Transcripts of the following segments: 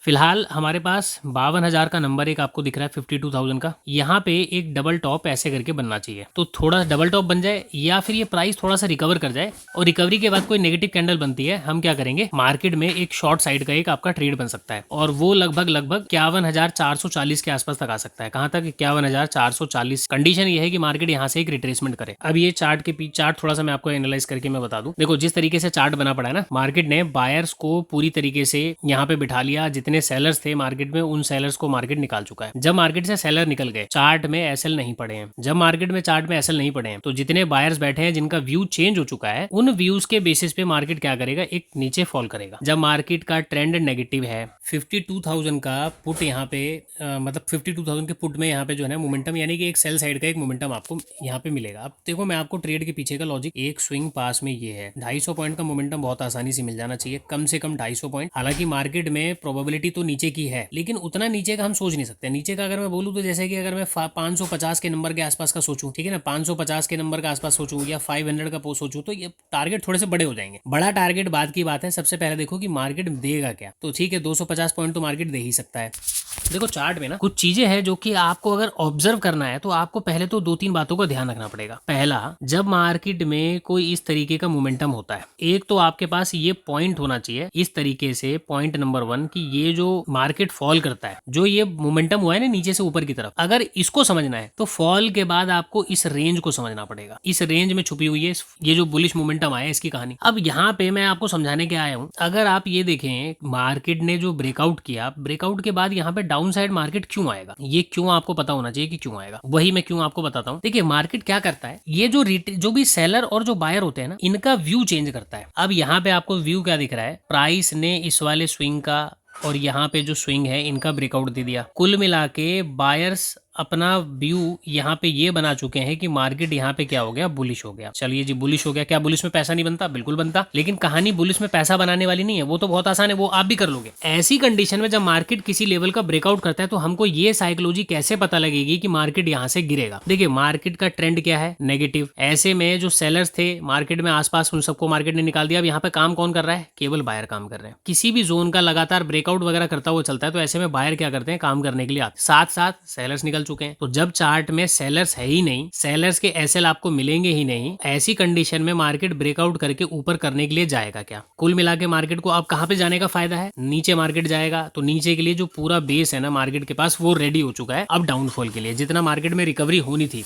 फिलहाल हमारे पास 52,000 का नंबर एक आपको दिख रहा है 52,000 का। यहाँ पे एक डबल टॉप ऐसे करके बनना चाहिए, तो थोड़ा डबल टॉप बन जाए या फिर ये प्राइस थोड़ा सा रिकवर कर जाए और रिकवरी के बाद कोई नेगेटिव कैंडल बनती है, हम क्या करेंगे मार्केट में एक शॉर्ट साइड का एक आपका ट्रेड बन सकता है और वो लगभग 51,440 के आसपास तक आ सकता है। कहां तक? 51,440। कंडीशन ये है कि मार्केट यहाँ से एक रिट्रेसमेंट करे। अब ये चार्ट थोड़ा सा मैं आपको एनालाइज करके मैं बता दूं। देखो जिस तरीके से चार्ट बना पड़ा है ना, मार्केट ने बायर्स को पूरी तरीके से यहाँ पे बिठा लिया। जितने सेलर्स थे मार्केट में उन सेलर्स को मार्केट निकाल चुका है। जब मार्केट से सेलर निकल गए, चार्ट में एसएल नहीं पड़े हैं। जब मार्केट में चार्ट में एसएल नहीं पड़े हैं तो जितने बायर्स बैठे हैं जिनका व्यू चेंज हो चुका है, उन व्यूज के बेसिस पे मार्केट क्या करेगा, एक नीचे फॉल करेगा। जब मार्केट का ट्रेंड नेगेटिव है, 52,000 का पुट यहाँ पे मतलब 52,000 के पुट में यहाँ पे जो है ना मोमेंटम, यानी कि एक सेल साइड का एक मोमेंटम आपको यहाँ पे मिलेगा। अब देखो मैं आपको ट्रेड के पीछे का लॉजिक, एक स्विंग पास में ये है 250 पॉइंट का मोमेंटम बहुत आसानी से मिल जाना चाहिए, कम से कम 250 पॉइंट। हालांकि मार्केट में प्रोबेबिलिटी तो नीचे की है, लेकिन उतना नीचे का हम सोच नहीं सकते। नीचे का अगर मैं बोलूँ तो जैसे कि अगर मैं 550 के नंबर के आसपास का सोचूं, ठीक है ना, 550 के नंबर के आसपास सोचूं या 500 का पोस्ट सोचूं, तो ये टारगेट थोड़े से बड़े हो जाएंगे। बड़ा टारगेट बाद की बात है, सबसे पहले देखो कि मार्केट देगा क्या। तो ठीक है 250 पॉइंट तो मार्केट दे ही सकता है। देखो चार्ट में ना कुछ चीजें हैं जो कि आपको अगर ऑब्जर्व करना है तो आपको पहले तो 2-3 बातों का ध्यान रखना पड़ेगा। पहला, जब मार्केट में कोई इस तरीके का मोमेंटम होता है, एक तो आपके पास ये पॉइंट होना चाहिए इस तरीके से, पॉइंट नंबर 1 कि ये जो मार्केट फॉल करता है, जो ये मोमेंटम हुआ है ना नीचे से ऊपर की तरफ, अगर इसको समझना है तो फॉल के बाद आपको इस रेंज को समझना पड़ेगा। इस रेंज में छुपी हुई है ये जो बुलिश मोमेंटम आया है इसकी कहानी। अब यहाँ पे मैं आपको समझाने के आया हूँ, अगर आप ये देखें मार्केट ने जो ब्रेकआउट किया, ब्रेकआउट के बाद यहाँ पे डाउन साइड मार्केट क्यों आएगा, ये क्यों आपको पता होना चाहिए कि क्यों आएगा। वही मैं क्यों आपको बताता हूँ। देखिए मार्केट क्या करता है, ये जो भी सेलर और जो बायर होते हैं ना, इनका व्यू चेंज करता है। अब यहाँ पे आपको व्यू क्या दिख रहा है, प्राइस ने इस वाले स्विंग का और यहाँ पे जो स्विंग है इनका ब्रेकआउट दे दिया। कुल मिला के बायर्स अपना व्यू यहाँ पे ये बना चुके हैं कि मार्केट यहाँ पे क्या हो गया, बुलिश हो गया। चलिए जी बुलिश हो गया, क्या बुलिश में पैसा नहीं बनता? बिल्कुल बनता, लेकिन कहानी बुलिश में पैसा बनाने वाली नहीं है, वो तो बहुत आसान है, वो आप भी कर लोगे। ऐसी कंडीशन में जब मार्केट किसी लेवल का ब्रेकआउट करता है तो हमको ये साइकोलॉजी कैसे पता लगेगी कि मार्केट यहाँ से गिरेगा। देखिए मार्केट का ट्रेंड क्या है, नेगेटिव। ऐसे में जो सेलर्स थे मार्केट में आसपास, उन सबको मार्केट ने निकाल दिया। अब यहाँ पे काम कौन कर रहा है? केवल बायर काम कर रहे हैं। किसी भी जोन का लगातार ब्रेकआउट वगैरह करता हुआ चलता है तो ऐसे में बायर क्या करते हैं, काम करने के लिए आते, साथ साथ सेलर्स निकल चुके हैं। तो जब चार्ट में सेलर्स है ही नहीं, सेलर्स के एसएल आपको मिलेंगे ही नहीं, ऐसी कंडीशन में मार्केट ब्रेकआउट करके ऊपर करने के लिए जाएगा क्या? कुल मिला के मार्केट को अब कहां पे जाने का फायदा है? नीचे मार्केट जाएगा, तो नीचे के लिए जो पूरा बेस है ना मार्केट के पास, वो रेडी हो चुका है अब डाउनफॉल के लिए। जितना मार्केट में रिकवरी होनी थी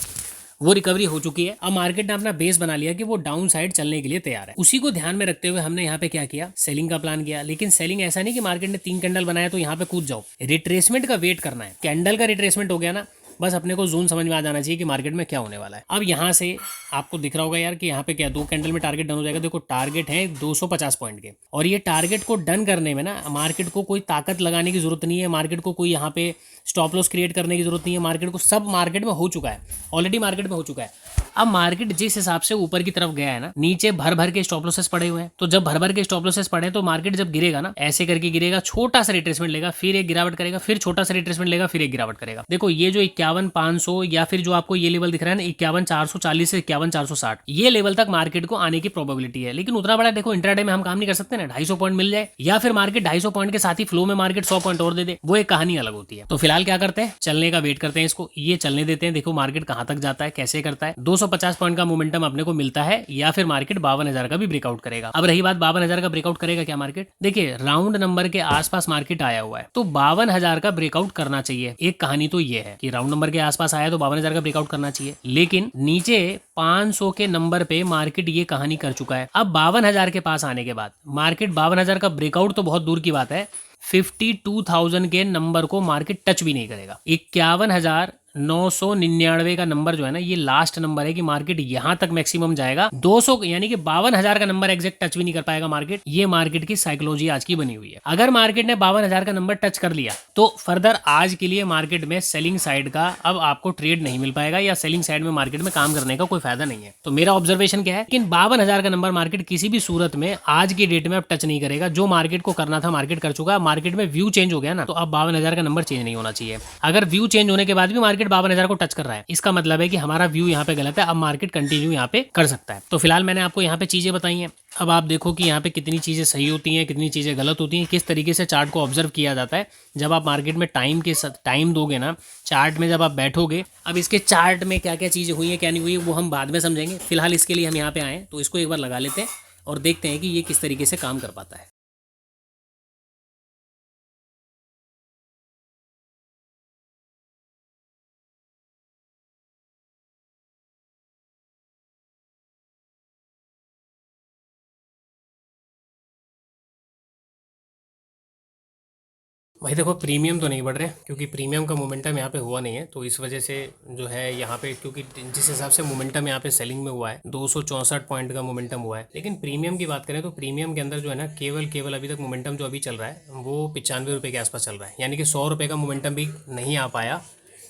वो रिकवरी हो चुकी है। अब मार्केट ने अपना बेस बना लिया कि वो डाउन साइड चलने के लिए तैयार है। उसी को ध्यान में रखते हुए हमने यहाँ पे क्या किया, सेलिंग का प्लान किया। लेकिन सेलिंग ऐसा नहीं कि मार्केट ने 3 कैंडल बनाया तो यहाँ पे कूद जाओ, रिट्रेसमेंट का वेट करना है। कैंडल का रिट्रेसमेंट हो गया ना, बस अपने को जोन समझ में आ जाना चाहिए कि मार्केट में क्या होने वाला है। अब यहाँ से आपको दिख रहा होगा यार कि यहाँ पे क्या 2 कैंडल में टारगेट डन हो जाएगा। देखो टारगेट है 250 पॉइंट के, और ये टारगेट को डन करने में ना मार्केट को कोई ताकत लगाने की जरूरत नहीं है, मार्केट को कोई यहाँ पे स्टॉप लॉस क्रिएट करने की जरूरत नहीं है। मार्केट को सब मार्केट में हो चुका है, ऑलरेडी मार्केट में हो चुका है। अब मार्केट जिस हिसाब से ऊपर की तरफ गया है ना, नीचे भर भर के स्टॉप लॉसेस पड़े हुए हैं। तो जब भर भर के स्टॉप लॉसेस पड़े तो मार्केट जब गिरेगा ना, ऐसे करके गिरेगा, छोटा सा रिट्रेसमेंट लेगा, फिर एक गिरावट करेगा, फिर छोटा सा रिट्रेसमेंट लेगा, फिर एक गिरावट करेगा। देखो ये जो 51,500 या फिर जो आपको ये लेवल दिख रहा है ना 51,440 से 51,460, ये लेवल तक मार्केट को आने की प्रोबेबिलिटी है। लेकिन उतना बड़ा देखो इंट्राडे में हम काम नहीं कर सकते ना, 250 पॉइंट मिल जाए या फिर मार्केट 250 पॉइंट के साथ ही फ्लो में मार्केट 100 पॉइंट और दे दे, वो एक कहानी अलग होती है। तो फिलहाल क्या करते हैं, चलने का वेट करते हैं, इसको ये चलने देते हैं। देखो मार्केट कहां तक जाता है, कैसे करता है। 250 पॉइंट का मोमेंटम अपने को मिलता है या फिर मार्केट 52,000 का भी ब्रेकआउट करेगा। अब रही बात 52,000 का ब्रेकआउट करेगा क्या मार्केट, देखिए राउंड नंबर के आसपास मार्केट आया हुआ है तो 52,000 का ब्रेकआउट करना चाहिए। एक कहानी तो ये है कि राउंड नंबर के आसपास आया तो 52,000 का ब्रेकआउट करना चाहिए, लेकिन नीचे 500 के नंबर पे मार्केट ये कहानी कर चुका है। अब 52,000 के पास आने के बाद मार्केट 52,000 का ब्रेकआउट तो बहुत दूर की बात है, 52,000 के नंबर को मार्केट टच भी नहीं करेगा। 51,999 का नंबर जो है ना, ये लास्ट नंबर है कि मार्केट यहां तक मैक्सिमम जाएगा। 200 यानी कि 52,000 का नंबर एग्जैक्ट टच भी नहीं कर पाएगा मार्केट। ये मार्केट की साइकोलॉजी आज की बनी हुई है। अगर मार्केट ने 52,000 का नंबर टच कर लिया तो फर्दर आज के लिए मार्केट में सेलिंग साइड का अब आपको ट्रेड नहीं मिल पाएगा, या सेलिंग साइड में मार्केट में काम करने का कोई फायदा नहीं है। तो मेरा ऑब्जर्वेशन क्या है, लेकिन 52,000 का नंबर मार्केट किसी भी सूरत में आज की डेट में अब टच नहीं करेगा। जो मार्केट को करना था मार्केट कर चुका, मार्केट में व्यू चेंज हो गया ना, तो अब 52,000 का नंबर चेंज नहीं होना चाहिए। अगर व्यू चेंज होने के बाद भी मार्केट मार्केट 52,000 को टच कर रहा है, इसका मतलब है कि हमारा व्यू यहाँ पे गलत है, अब मार्केट कंटिन्यू यहाँ पे कर सकता है। तो फिलहाल मैंने आपको यहाँ पे चीजें बताई हैं। अब आप देखो कि यहाँ पे कितनी चीजें सही होती हैं, कितनी चीजें गलत होती हैं, किस तरीके से चार्ट को ऑब्जर्व किया जाता है। जब आप मार्केट में टाइम दोगे ना, चार्ट में जब आप बैठोगे, अब इसके चार्ट में क्या क्या चीजें हुई हैं क्या नहीं हुई वो हम बाद में समझेंगे। फिलहाल इसके लिए हम यहाँ पे आए तो इसको एक बार लगा लेते हैं और देखते हैं कि ये किस तरीके से काम कर पाता है। भाई देखो, प्रीमियम तो नहीं बढ़ रहे क्योंकि प्रीमियम का मोमेंटम यहाँ पे हुआ नहीं है, तो इस वजह से जो है यहाँ पे, क्योंकि जिस हिसाब से मोमेंटम यहाँ पे सेलिंग में हुआ है 264 पॉइंट का मोमेंटम हुआ है। लेकिन प्रीमियम की बात करें तो प्रीमियम के अंदर जो है ना, केवल अभी तक मोमेंटम जो अभी चल रहा है वो 95 रुपये के आसपास चल रहा है, यानी कि 100 रुपये का मोमेंटम भी नहीं आ पाया।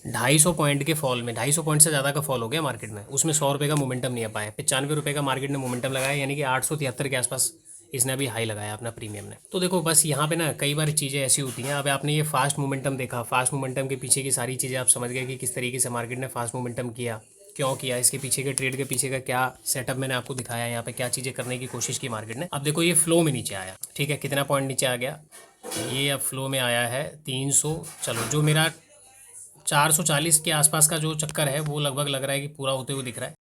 250 पॉइंट के फॉल में, 250 पॉइंट से ज़्यादा का फॉल हो गया मार्केट में, उसमें 100 रुपये का मोमेंटम नहीं आ पाया। 95 रुपये का मार्केट ने मोमेंटम लगाया, यानी कि 873 के आसपास इसने अभी हाई लगाया अपना प्रीमियम ने। तो देखो बस यहाँ पे ना कई बार चीज़ें ऐसी होती हैं। अब आपने ये फास्ट मोमेंटम देखा, फास्ट मोमेंटम के पीछे की सारी चीज़ें आप समझ गए कि किस तरीके से मार्केट ने फास्ट मोमेंटम किया, क्यों किया, इसके पीछे के ट्रेड के पीछे का क्या सेटअप मैंने आपको दिखाया, यहाँ पे क्या चीज़ें करने की कोशिश की मार्केट ने। अब देखो ये फ्लो में नीचे आया, ठीक है, कितना पॉइंट नीचे आ गया, ये अब फ्लो में आया है 300। चलो जो मेरा 440 के आसपास का जो चक्कर है वो लगभग लग रहा है कि पूरा होते हुए दिख रहा है।